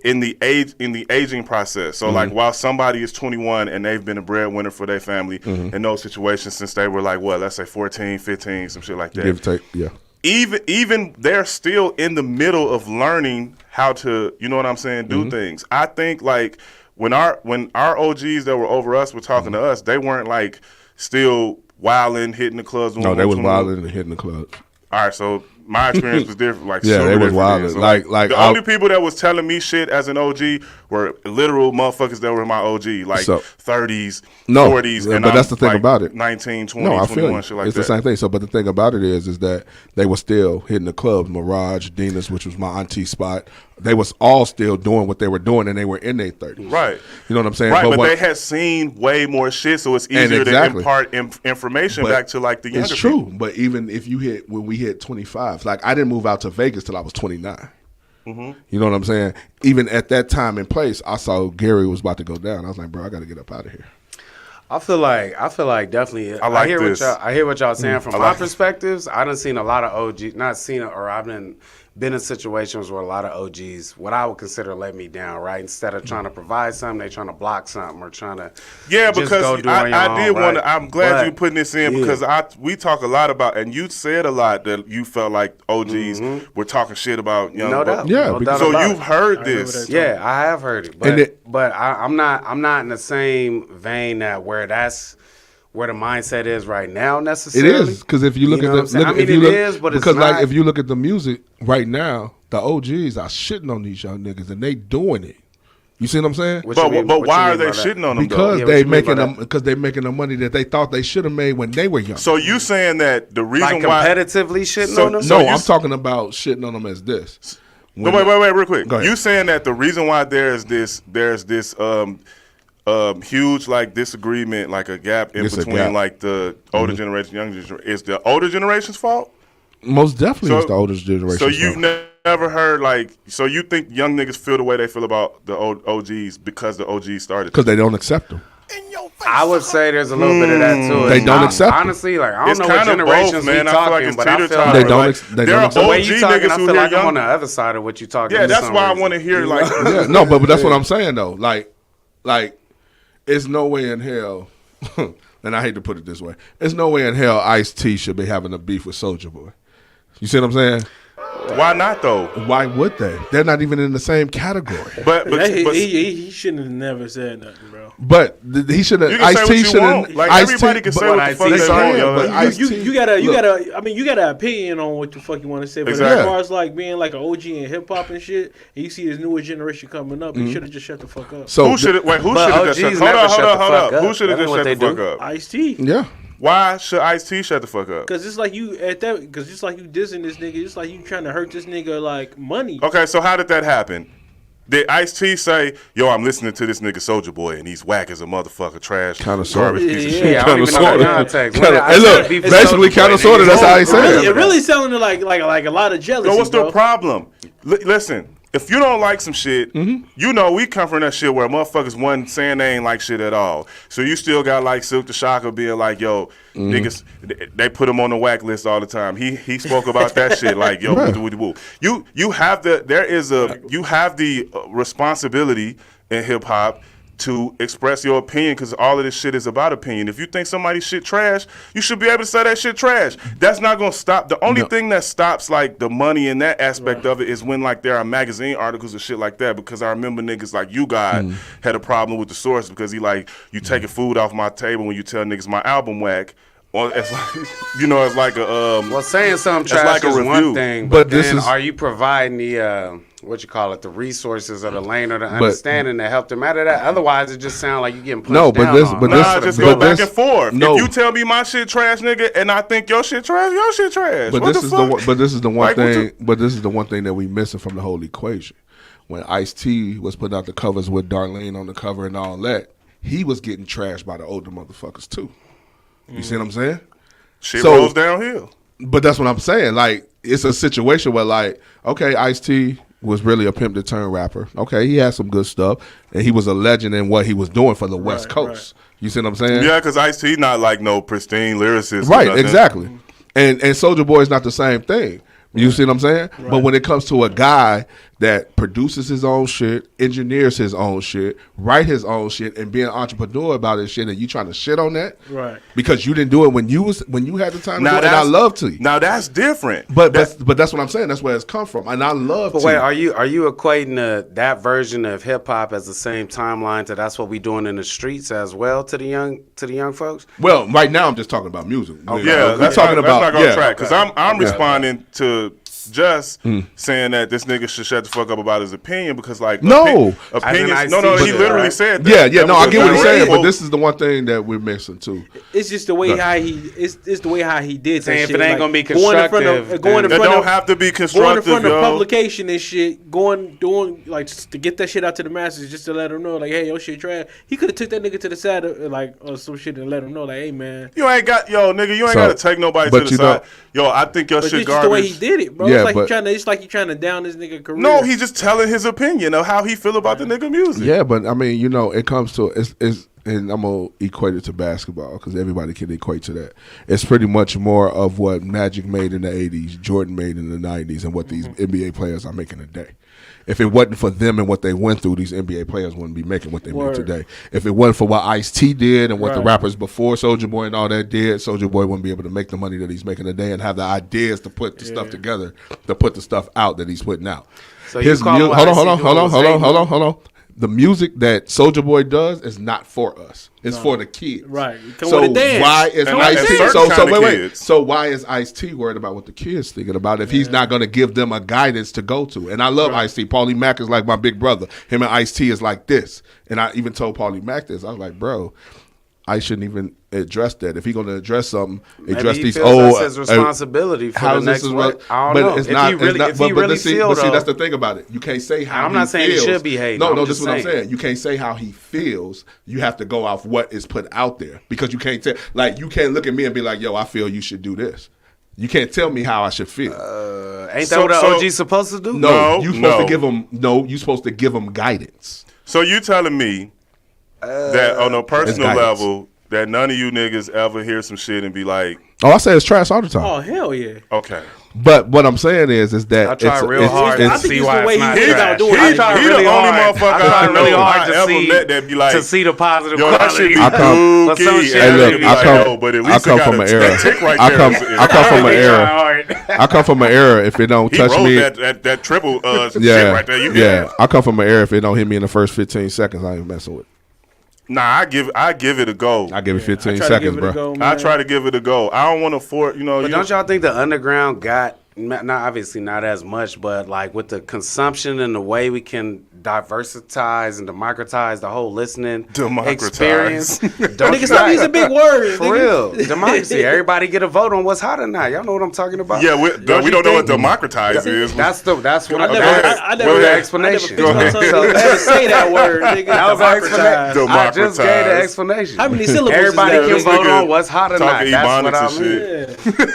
in the aging process. So like while somebody is 21 and they've been a breadwinner for their family in those situations since they were like, what, let's say 14, 15, some shit like that. Give or take, yeah. Even they're still in the middle of learning how to, you know what I'm saying, do things. I think like when our OGs that were over us were talking to us, they weren't like still wilding, hitting the clubs. No, they was wilding and hitting the clubs. All right, so my experience was different. Like yeah, they was wilding. So like the only people that was telling me shit as an OG were literal motherfuckers that were my OG, like 30s, 40s. Yeah, and but that's the thing about it. 19, 20, no, I feel 21, you. shit like it's that. the same thing. So, but the thing about it is that they were still hitting the clubs, Mirage, Dina's, which was my auntie spot. They was all still doing what they were doing, and they were in their 30s. Right. You know what I'm saying? Right, but they had seen way more shit, so it's easier to impart information back to like the younger It's true, people. but even if when we hit 25, like I didn't move out to Vegas till I was 29. You know what I'm saying? Even at that time and place, I saw Gary was about to go down. I was like, bro, I got to get up out of here. I feel like definitely. I hear this. I hear what y'all saying from I my like perspectives. I done seen a lot of OGs, not seen it, or I've been in situations where a lot of OGs, what I would consider, let me down. Right, instead of trying to provide something, they trying to block something or trying to. Yeah, just because go do on your I own, did want right? to. I'm glad But, you putting this in because we talk a lot about, and you said a lot that you felt like OGs were talking shit about young. No doubt. Yeah, No doubt So about you've it. heard this. Yeah, I have heard it, but I'm not in the same vein that where where the mindset is right now necessarily. It is, because if you look at if you look at the music right now, the OGs are shitting on these young niggas and they doing it. You see what I'm saying? But why are they shitting on them? Because they making the money that they thought they should have made when they were young. So you saying that the reason why competitively shitting on them? No, I'm talking about shitting on them as this. Wait, real quick. You saying that the reason why there's this huge like disagreement, like a gap in between like the older generation, younger generation, is the older generation's fault? Most definitely, it's the older generation. So you've never heard like, so you think young niggas feel the way they feel about the old OGs because the OGs started? Because they don't accept them. I would say there's a little bit of that too. They don't accept them. Honestly, like I don't know what generations we talking, but I feel like they don't. The way you talking, I feel like I'm on the other side of what you talking. Yeah, that's why I want to hear like. No, but that's what I'm saying though. Like, it's no way in hell. And I hate to put it this way, there's no way in hell Ice-T should be having a beef with Soulja Boy. You see what I'm saying? Why not though? Why would they? They're not even in the same category. But he shouldn't have never said nothing, bro. But he should have. Ice-T should have. Like everybody can say what the fuck they want. You gotta. I mean, you got an opinion on what the fuck you want to say. But as far as like being like an OG in hip hop and shit, and you see this newer generation coming up, you should have just shut the fuck up. So who should have? Who should have just shut? Hold up. Who should have just shut the fuck up? Ice-T. Yeah. Why should Ice-T shut the fuck up? Because it's like you at that. Because it's like you dissing this nigga. It's like you trying to hurt this nigga like money. Okay, so how did that happen? Did Ice-T say, "Yo, I'm listening to this nigga Soulja Boy and he's whack as a motherfucker, trash, kind of garbage piece of shit"? Yeah, I don't even know the context. Hey, look, basically kind of sort of. That's how he said it. It really sounded like a lot of jealousy. So what's the problem? Listen. If you don't like some shit, you know we come from that shit where motherfuckers wasn't saying they ain't like shit at all. So you still got like Silk the Shocker being like, yo, niggas, they put him on the whack list all the time. He spoke about that shit like, yo, woo. You have the responsibility in hip hop to express your opinion because all of this shit is about opinion. If you think somebody's shit trash, you should be able to say that shit trash. That's not gonna stop. The only thing that stops like the money in that aspect of it is when like there are magazine articles and shit like that. Because I remember niggas like you guys had a problem with the source because he like you taking food off my table when you tell niggas my album whack. Well, it's like, it's like a well, saying something trash like is one thing, but then are you providing the the resources or the lane or the understanding to help them out of that? Otherwise, it just sounds like you getting pushed down. Just go back and forth. No. If you tell me my shit trash, nigga, and I think your shit trash, your shit trash. But this is the one thing. But this is the one thing that we missing from the whole equation. When Ice-T was putting out the covers with Darlene on the cover and all that, he was getting trashed by the older motherfuckers too. You see what I'm saying? Shit rolls downhill. But that's what I'm saying. Like, it's a situation where, like, okay, Ice-T was really a pimp to turn rapper. Okay, he had some good stuff, and he was a legend in what he was doing for the West Coast. Right. You see what I'm saying? Yeah, because Ice-T not like no pristine lyricist. Right, exactly. And Soulja Boy is not the same thing. You see what I'm saying? Right. But when it comes to a guy that produces his own shit, engineers his own shit, write his own shit, and be an entrepreneur about his shit, and you trying to shit on that, right? Because you didn't do it when you had the time to do it, and I love to. Now that's different. But that's what I'm saying. That's where it's come from, and I love. But wait, are you equating that version of hip hop as the same timeline to that's what we doing in the streets as well to the young folks? Well, right now I'm just talking about music. Okay. Yeah, let's not go track because I'm responding to. Just saying that this nigga should shut the fuck up about his opinion because like opinions. He literally said that. Yeah, I get what he's saying, but this is the one thing that we're missing too. It's just the way how he it's the way how he did that shit. If it ain't gonna be constructive, it don't have to be constructive. Going in front of publication and shit, doing like just to get that shit out to the masses, just to let them know like, hey, your shit trash. He could have took that nigga to the side or some shit and let him know like, hey man, you ain't gotta take nobody to the side. Yo, I think your shit garbage. Just the way he did it, bro. Yeah, it's like you trying to down this nigga career. No, he's just telling his opinion of how he feel about the nigga music. Yeah, but I mean, it comes to it's and I'm gonna equate it to basketball because everybody can equate to that. It's pretty much more of what Magic made in the '80s, Jordan made in the '90s, and what these NBA players are making today. If it wasn't for them and what they went through, these NBA players wouldn't be making what they make today. If it wasn't for what Ice-T did and what the rappers before Soulja Boy and all that did, Soulja Boy wouldn't be able to make the money that he's making today and have the ideas to put the stuff together, to put the stuff out that he's putting out. So hold on. the music that Soulja Boy does is not for us. It's for the kids. Right. So why is Ice-T? So why is Ice-T worried about what the kids thinking about if he's not going to give them a guidance to go to? And I love Ice-T. Paulie Mack is like my big brother. Him and Ice-T is like this. And I even told Paulie Mack this. I was like, bro, I shouldn't even address that. If he's going to address something, address these old. That's his responsibility for the next one. I don't know. It's not. If he really feels, see, that's the thing about it. You can't say how. I'm not saying he should be hating. No, this is what I'm saying. You can't say how he feels. You have to go off what is put out there because you can't tell. Like you can't look at me and be like, "Yo, I feel you should do this." You can't tell me how I should feel. Ain't that what an OG's supposed to do? No, you're supposed to give him. No, you're supposed to give him guidance. So you telling me that on a personal level, that none of you niggas ever hear some shit and be like, "Oh, I say it's trash all the time." Oh hell yeah. Okay. But what I'm saying is that I try real hard to see why it's not trash. I try really hard. I try really hard to see met that be like, to see the positive yo, that shit quality. be dookie. Hey, look, I come from an era. I come from an era. I come from an era. If it don't touch me, that triple shit right there. Yeah, I come from an era. If it don't hit me in the first 15 seconds, I ain't messing with it. Nah, I give it a go. I give it 15 seconds, bro. I try to give it a go. I don't want to afford, But don't y'all think the underground got, not obviously not as much, but like with the consumption and the way we can diversitize and democratize the whole listening experience. Nigga, stop using big words. For real. Democracy. Everybody get a vote on what's hot or not. Y'all know what I'm talking about? Yeah, we don't know what democratize is. That's what I never the explanation. Go ahead. So never say that word, nigga. That was our explanation. I just gave the explanation. How many syllables Everybody is can vote on what's hot or not. That's what I mean.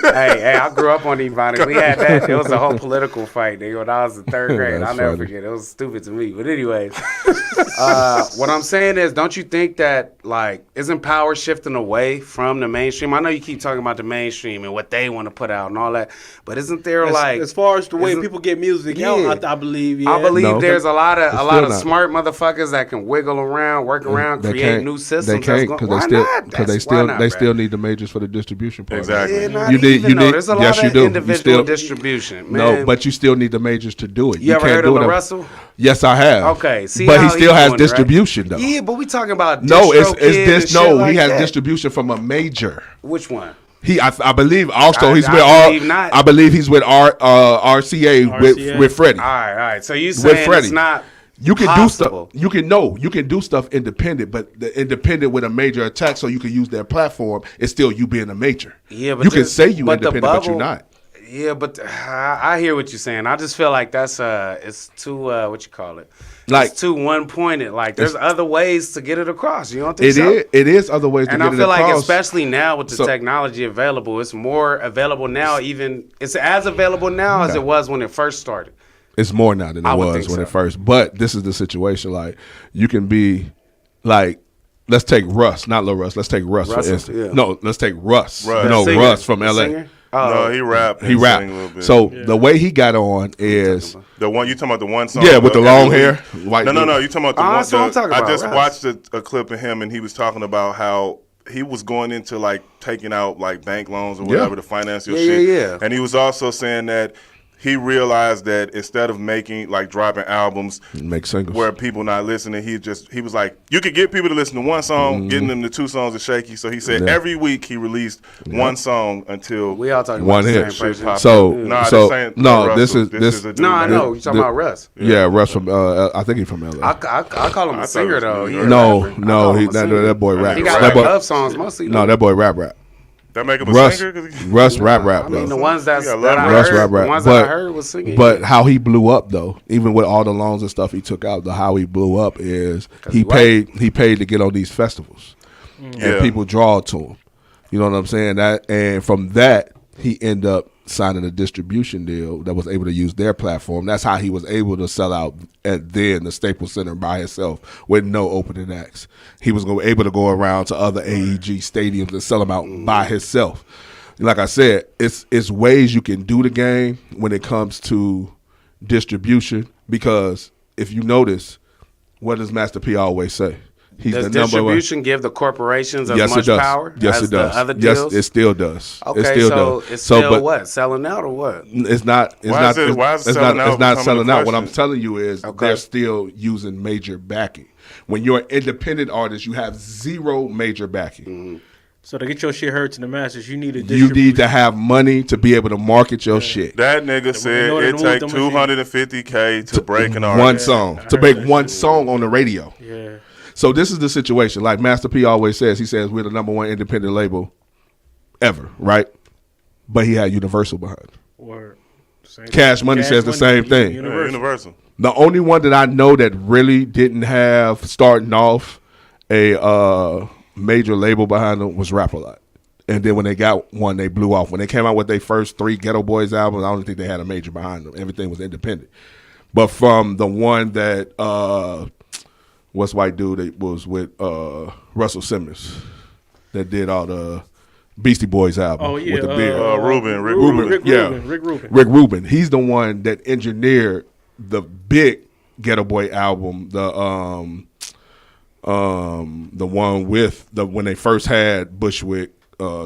Hey, I grew up on Ebonics. We had that. It was a whole political fight, nigga, when I was in third grade. I'll never forget. It was stupid to me. But anyways, what I'm saying is, don't you think that, like, isn't power shifting away from the mainstream? I know you keep talking about the mainstream and what they want to put out and all that, but isn't there, as far as the way people get music, I believe, I believe there's a lot of smart motherfuckers that can wiggle around, work around, create new systems. They can't because they still need the majors for the distribution part. Exactly. There's a lot of individual distribution. Man. No, but you still need the majors to do it. You ever heard of Lil Russell? Yes, I have. Okay, but he still has distribution though. Yeah, but we talking about he has distribution from a major. Which one? I believe also he's with I believe he's with RCA with Freddie. All right. So you saying it's not you can possible. do stuff. You can do stuff independent, but the independent with a major attack, so you can use their platform. It's still you being a major. Yeah, but you can say you independent, but you're not. Yeah, but I hear what you're saying. I just feel like that's it's too what you call it. Like, it's too one-pointed. Like, there's other ways to get it across. You don't think It is other ways to get it across. And I feel like, especially now with the technology available, it's more available now. It's as available now as it was when it first started. It's more now than it was when it first. But this is the situation. Like, you can be like, let's take Russ, not Lil Russ. Let's take Russ for instance. Yeah. No, let's take Russ. Russ from LA. No, he rapped. He rapped. So the way he got on is the one you talking about. The one song, with the long hair. White no. You talking about the one? That's what I'm talking about. I just watched a clip of him, and he was talking about how he was going into like taking out like bank loans or whatever to finance your shit. Yeah. And he was also saying that he realized that instead of dropping albums, make singles where people not listening, he was like, you could get people to listen to one song, getting them to 2 songs is shaky. So he said every week he released one song until we all talking about the same person. This is a dude. No, I know you're talking about Russ. Yeah, Russ from I think he's from LA. I call him a singer though. No, that boy rap. He got love songs mostly. No, that boy rap. That make him a singer? Russ rap. I mean, the ones that I heard was singing. But how he blew up though, even with all the loans and stuff he took out, how he blew up is he paid to get on these festivals, and people draw to him. You know what I'm saying? And from that he ended up signing a distribution deal that was able to use their platform. That's how he was able to sell out at the Staples Center by himself with no opening acts. He was able to go around to other AEG stadiums and sell them out by himself. Like I said, it's ways you can do the game when it comes to distribution, because if you notice, what does Master P always say? He's does the number one. distribution give the corporations as Yes, much it does. power Yes, as it does. the other deals? Yes, it still does. Okay, it still so does. it's still but what? Selling out or what? It's not. It's Why not. is it- why is it's selling not. out It's not becoming selling a out. What I'm question? telling you is Okay. they're still using major backing. When you're an independent artist, you have zero major backing. Mm-hmm. So to get your shit heard to the masses, you need a You need to have money to be able to market your shit. That nigga said know it the take rules, them machines. $250K to break an artist. One song to heard break that one shit. song on the radio. Yeah. So this is the situation. Like Master P always says, he says we're the number one independent label ever, right? But he had Universal behind him. Word. Same Cash Money says the same thing. Yeah, Universal. The only one that I know that really didn't have starting off a major label behind them was Rap-A-Lot. And then when they got one, they blew off. When they came out with their first 3 Ghetto Boys albums, I don't think they had a major behind them. Everything was independent. But from the one that what's white dude that was with Russell Simmons that did all the Beastie Boys album with the beard. Rick Rubin. Rick Rubin. He's the one that engineered the big Ghetto Boy album, the one with when they first had Bushwick,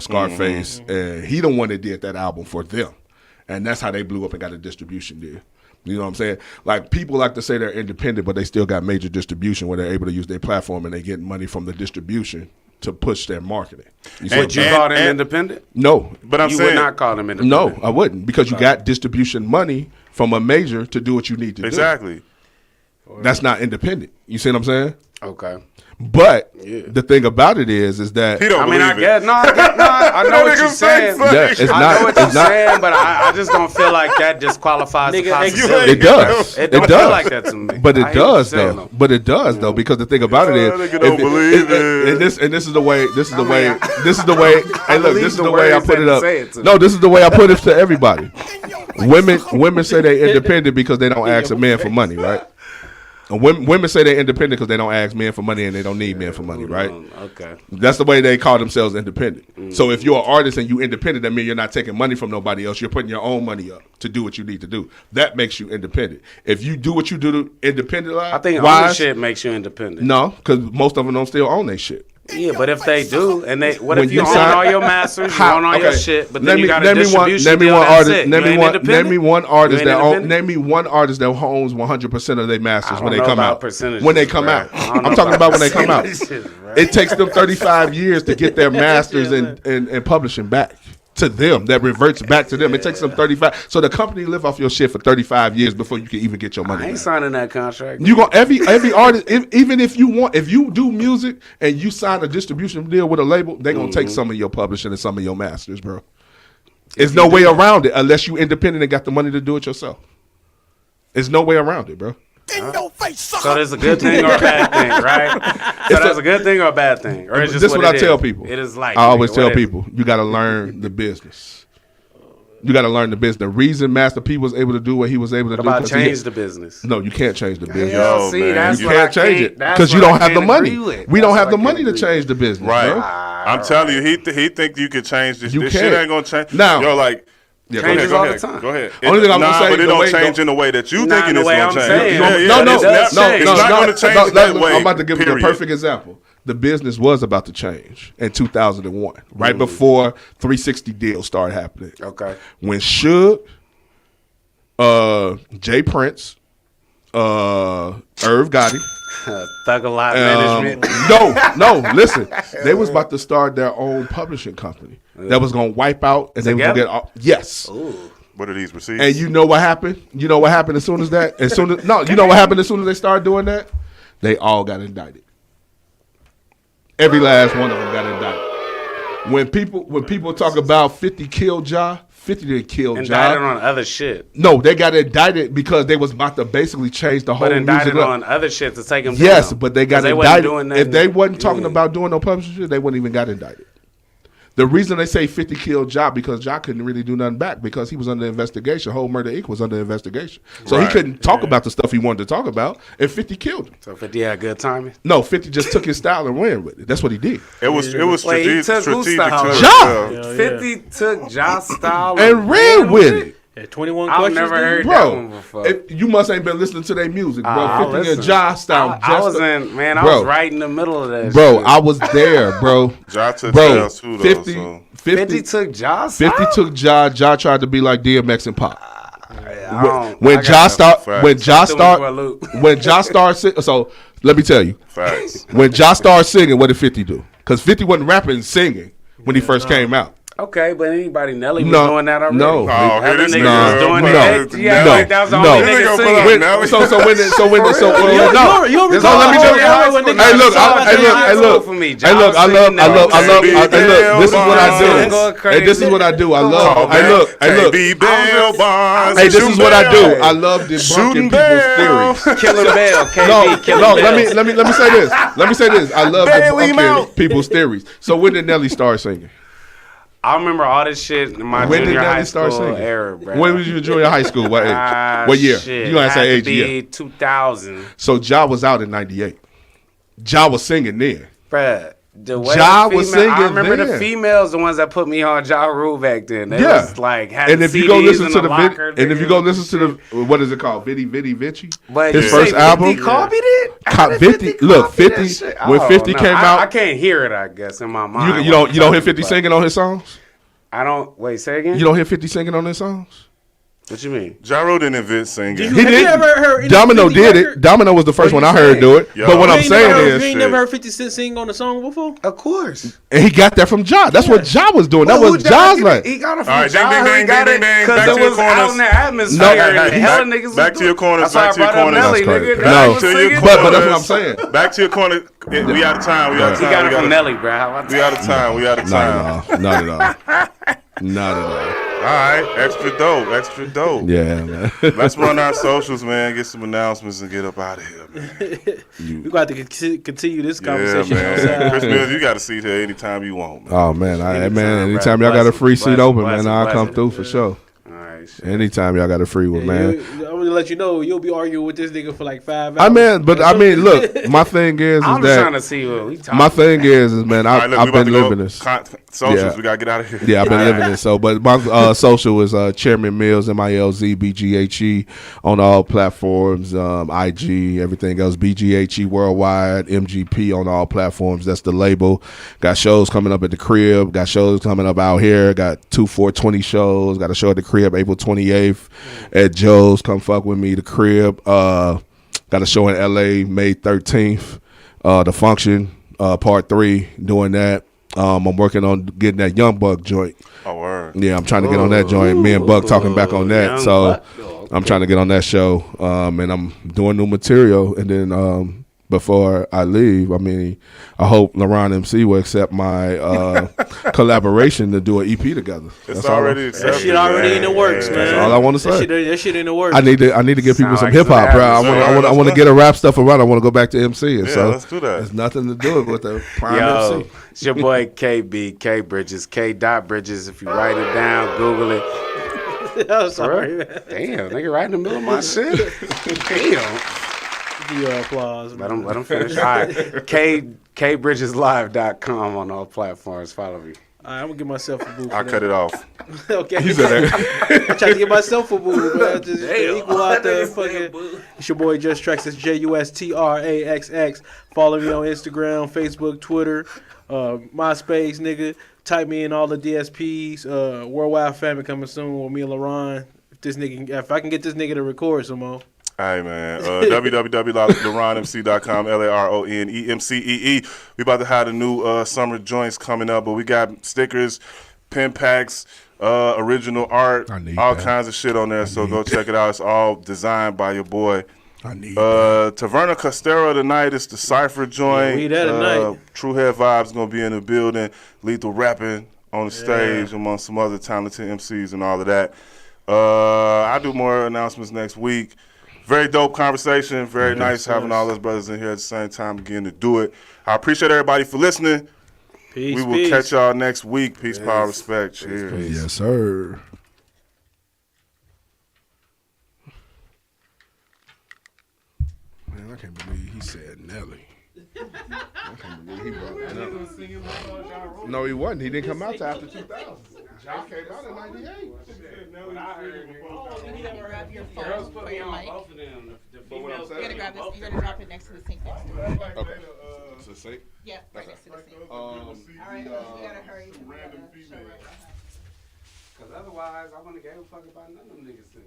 Scarface, and he the one that did that album for them, and that's how they blew up and got a distribution deal. You know what I'm saying? Like, people like to say they're independent, but they still got major distribution where they're able to use their platform and they get money from the distribution to push their marketing. Would you call them independent? No. But I'm You saying would not call them independent. No, I wouldn't, because you got distribution money from a major to do what you need to exactly. do. That's not independent. You see what I'm saying? Okay. But the thing about it is that He don't I mean, believe I it. get I know what you're saying. Yeah, it's I not. know what you're It's not. saying, but I just don't feel like that disqualifies the Nigga, possibility. It does. It don't feel like that to me. But I it hear does what you're saying, though. But it does though, because the thing about it is, nigga don't believe it. and this is the way. This is the way. Hey, look, believe this is the the way I words put it that up. say it to me. No, this is the way I put it to everybody. Women say they independent because they don't ask a man for money, right? And women say they're independent because they don't ask men for money and they don't need men for money, right? Okay. That's the way they call themselves independent. So if you're an artist and you independent, that means you're not taking money from nobody else. You're putting your own money up to do what you need to do. That makes you independent. If you do what you do independent, I think wise, ownership makes you independent. no, because most of them don't still own their shit. Yeah, but if they do, and they, what When if you you own sign- all your masters, you own all your shit, but then you got a name me distribution deal, one that's artist. it. Name You me ain't one. independent? Name me one artist You ain't that own, independent? name me one artist that owns 100% of their masters when they don't know come about out. percentages, When they come bro. out, I don't know I'm talking about when they come out. percentages, bro. It takes them 35 years to get their masters and publishing back to them. That reverts back to them. It takes them 35. So the company live off your shit for 35 years before you can even get your money I ain't back. signing that contract. You go every artist, even if you do music and you sign a distribution deal with a label, they're gonna take some of your publishing and some of your masters, bro. There's no way around it unless you independent and got the money to do it yourself. There's no way around it, bro. So there's a good thing or a bad thing, right? So there's a good thing or a bad thing, or it's just This is what I it tell is? people. It is like I always nigga, tell what is it? people, you got to learn the business. You got to learn the business. The reason Master P was able to do what he was able to What do. about 'cause he change had- the business? No, you can't change the business. Yo, see, man. that's You what I can't change it that's because you what don't I have the can't money. agree with. We don't That's have the what I money can't to agree change the business, Right. bro. I'm telling you, he think you could change this. You This can't. shit ain't gonna change. Now- Yo, like. Yeah, Go ahead, Changes go all ahead, the time. Go ahead. Only thing I'm gonna say but it the don't way- change in the way that you Not thinking in the it's way gonna I'm change. saying. Yeah, yeah, No, it's not no, gonna change that way. I'm about to give you a period. perfect example. The business was about to change in 2001, right before 360 deals started happening. Okay. When Suge, Jay Prince, Irv Gotti, Thug a lot management. no, listen, they was about to start their own publishing company that was gonna wipe out, and they was gonna Together? get all, yes. What are these receipts? And you know what happened? You know what happened as soon as that? You know what happened as soon as they started doing that? They all got indicted. Every last one of them got indicted. When people talk about 50 killed Ja, 50 didn't kill Indicted Ja. on other shit. No, they got indicted because they was about to basically change the whole But indicted music. on other shit to take them Yes, down. but they got 'Cause wasn't indicted. doing If they nothing- wasn't talking yeah. about doing no publishing shit, they wouldn't even got indicted. The reason they say 50 killed Ja because Ja couldn't really do nothing back because he was under investigation. Whole Murder Inc. was under investigation. So he Right. couldn't talk about the stuff he wanted to talk about, and 50 killed him. So 50 had good timing. No, 50 just took his style and ran with it. That's what he did. it was Wait, he strategic. took whose Strategic style? too. Ja! Yeah. 50 took Josh style And ran with it. Yeah, 21 I've questions. never heard that Bro, one before. you must ain't been listening to their music, bro. I'll 50 and listen. Ja sound I was in, man. I was right in the middle of that. Bro, shit. I was there, bro. Ja took Bro, Jails too, though. 50, So. 50 took Ja. 50 took Ja. Ja tried to be like DMX and Pop. When Ja started singing, so let me tell you. Facts. When Ja started singing, what did 50 do? Because 50 wasn't rapping and singing when he first came out. Okay, but anybody, Nelly was doing that already. No. Oh, here this nigga was doing put that. up his Yeah, Nelly. like that was the No. only This nigga nigga put singing. up Nelly. So when You no, recall let me tell you. when niggas Hey, look, saw hey, look, Ja hey, look. for me. Hey, look, I love. Hey, look, this is what I do. Going Hey, this is what I do. I love. Hey, look. KB Bell Bonds. Hey, this is what I do. Shooting I love debunking Shooting people's theories. Killing Bell. KB No, Killing Bell. let me say this. Let me say this. I love Bailey Mount. debunking people's theories. So when did Nelly start singing? I remember all this shit in my When did junior Nelly high start school singing? era, bro. When was you in junior high school? What age? What year? Shit. You gonna say age? Had to Yeah. be 2000. So Ja was out in '98. Ja was singing then. Bruh, the way Ja the was female, I singing remember then. the females, the ones that put me on Ja Rule back then. They Yeah. was like, had And if CDs you go listen in to the locker, and if you nigga, go listen to the what is it called? Vitty Vici? But His you first say album. 50 copied it? Co- 50 look, 50 when 50 came out- I can't hear it. I guess in my mind. You don't hear 50 singing on his songs? I don't. Wait, say again. You don't hear 50 singing on his songs? What you mean? Ja Rule didn't invent singing. Did He Have you didn't. ever heard any Domino 50 did record? it. Domino was the first What one you I heard saying? do it. Yo. But what You I'm ain't saying never heard- is, you ain't shit. never heard 50 Cent sing on a song before? Of course. and he got that from Ja. That's what Ja was doing. That Well, was who Ja Ja's get like. it? He got it from All right, Ja. ding, ding, He got ding, it ding, because back it to your was out corners. in the atmosphere. No, and hella niggas was back to doing your it. corners, That's why back I to your brought up corners. Nelly, That's nigga. crazy. Nelly No. was To your singing. But that's what I'm saying. Back to your corner. We out of time. We out of He time. got it from Nelly, bro. How about We out of time. We out of time. Not at all. Not at all. All right, extra dope. Extra dope. Yeah, man. Let's run our socials, man. Get some announcements and get up out of here, man. We got to continue this Yeah, conversation man. outside. Chris Mills, you got a seat here anytime you want, man. Oh man, Anytime, anytime bro. y'all got a free seat Blessing, open, man, blessing, I'll come blessing. through for sure. All right, shit. Anytime y'all got a free one, man. I'm gonna let you know you'll be arguing with this nigga for like 5 hours. Look, my thing is I'm just trying that to see what we talking my thing is man, All right, look, we I've about been to go living this. Socials, Yeah. we got to get out of here. Yeah, I've been living this. So, but my social is Chairman Mills, MILZBGHE on all platforms, IG, everything else, BGHE worldwide, MGP on all platforms. That's the label. Got shows coming up at the crib. Got shows coming up out here. Got 420 shows. Got a show at the crib April 28th at Joe's. Come fuck with me. The crib. Got a show in LA May 13th. The Function Part 3. Doing that. I'm working on getting that Young Buck joint. Oh, word. Yeah, I'm trying to get on that joint. Me and Buck talking back on that. Young So Buck. Oh, I'm trying to get on that show. And I'm doing new material. And then before I leave, I mean, I hope LaRon MC will accept my collaboration to do an EP together. It's already accepted. That shit already in the works, man. That's all I wanna say. That shit in the works. I need to give people Sound some like hip hop, some bro. happens. I want to get a rap stuff around. I want to go back to MCing. Yeah, So let's do that. There's nothing to do with the prime Yo, MC. it's your boy KB, K Bridges, K. Bridges. If you write it down, Google it. I'm sorry, man. Damn, nigga, right in the middle of my shit. Damn. Give you applause, man. Let him finish. All right. KBridgesLive.com on all platforms. Follow me. All right, I'm gonna give myself a boo. I cut it off. Okay. He said that. I tried to give myself a boo, man. Just to equal out the fucking. It's your boy Just Trax. It's JUSTRAXX. Follow me on Instagram, Facebook, Twitter, MySpace, nigga. Type me in all the DSPs. Worldwide Family coming soon with me and LaRon. If I can get this nigga to record some more. All right, man. www.laronemc.com, LaRonemcee. We about to have the new summer joints coming up, but we got stickers, pen packs, original art, all kinds of shit on there. So go check it out. It's all designed by your boy. I need Taverna Costero tonight. It's the Cypher joint. Yeah, we there tonight. True Head Vibes going to be in the building. Lethal rapping on the stage among some other talented MCs and all of that. I'll do more announcements next week. Very dope conversation. Very nice having all those brothers in here at the same time again to do it. I appreciate everybody for listening. Peace, We will catch y'all next week. Peace, power, respect. Cheers. Yes, sir. Man, I can't believe he said Nelly. I can't believe he brought that up. No, he wasn't. He didn't come out till after 2000. John came out in '98. What I heard, You need to grab your girls phone put for me your on mic. both of them. The But what I'm females. You saying- gotta grab this. You're gonna drop it next to the sink next to it. Okay. It's a sink. Yeah, right next to the sink. All All right, we gotta hurry. Some random females. Because otherwise, I wouldn't have gave a fuck about none of them niggas.